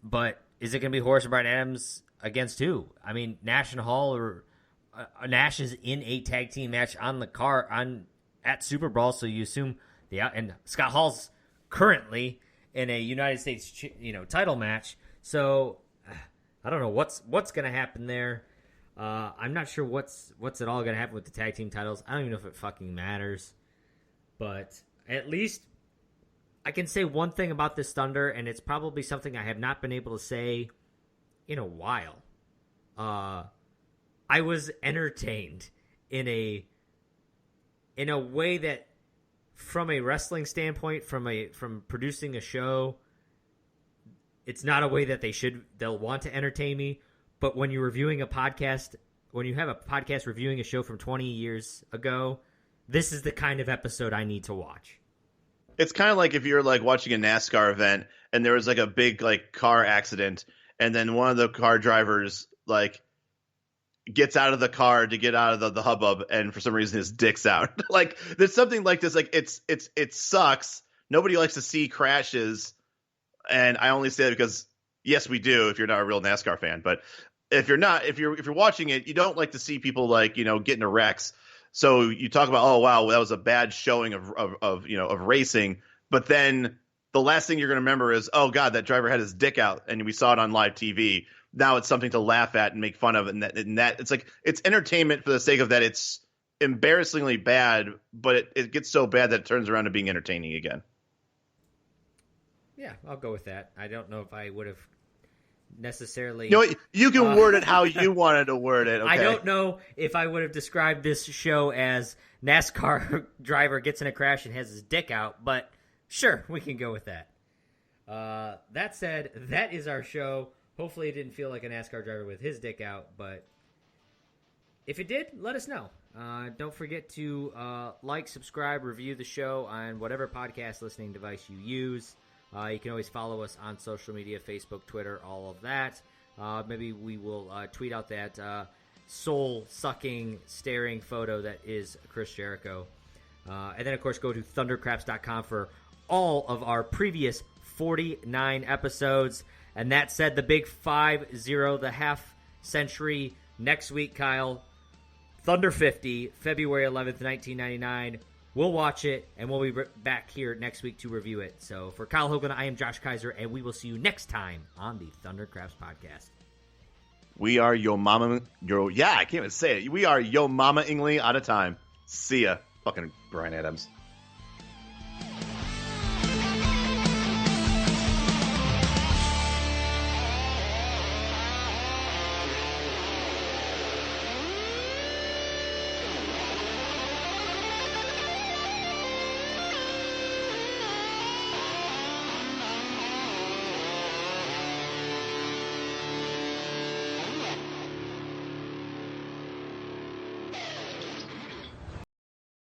But is it going to be Horace and Bryan Adams against who? I mean, Nash and Hall, or Nash is in a tag team match on the car at Super Brawl, so you assume and Scott Hall's currently in a United States title match. So I don't know what's going to happen there. I'm not sure what's it all going to happen with the tag team titles. I don't even know if it fucking matters. But at least I can say one thing about this Thunder, and it's probably something I have not been able to say in a while. I was entertained in a way that, from a wrestling standpoint, from producing a show, it's not a way that they'll want to entertain me. But when you're reviewing a podcast, when you have a podcast reviewing a show from 20 years ago, this is the kind of episode I need to watch. It's kind of like if you're like watching a NASCAR event and there was like a big like car accident, and then one of the car drivers like gets out of the car to get out of the hubbub, and for some reason his dick's out. Like there's something like this. Like it sucks. Nobody likes to see crashes, and I only say that because yes, we do. If you're not a real NASCAR fan, but if you're not, if you're watching it, you don't like to see people like get into wrecks. So you talk about, oh wow, that was a bad showing of racing, but then the last thing you're going to remember is, oh god, that driver had his dick out, and we saw it on live TV. Now it's something to laugh at and make fun of, and that it's like it's entertainment for the sake of that. It's embarrassingly bad, but it gets so bad that it turns around to being entertaining again. Yeah, I'll go with that. I don't know if I would have necessarily. You can word it how you wanted to word it. Okay? I don't know if I would have described this show as NASCAR driver gets in a crash and has his dick out, but sure, we can go with that. That said, that is our show. Hopefully it didn't feel like a NASCAR driver with his dick out, but if it did, let us know. Don't forget to like, subscribe, review the show on whatever podcast listening device you use. You can always follow us on social media, Facebook, Twitter, all of that. Maybe we will tweet out that soul-sucking, staring photo that is Chris Jericho. And then, of course, go to thundercraps.com for all of our previous 49 episodes. And that said, the big 5-0, the half century next week, Kyle. Thunder 50, February 11th, 1999. We'll watch it, and we'll be back here next week to review it. So for Kyle Hogan, I am Josh Kaiser, and we will see you next time on the Thundercraps podcast. We are yo mama. I can't even say it. We are yo mama Ingley out of time. See ya. Fucking Bryan Adams.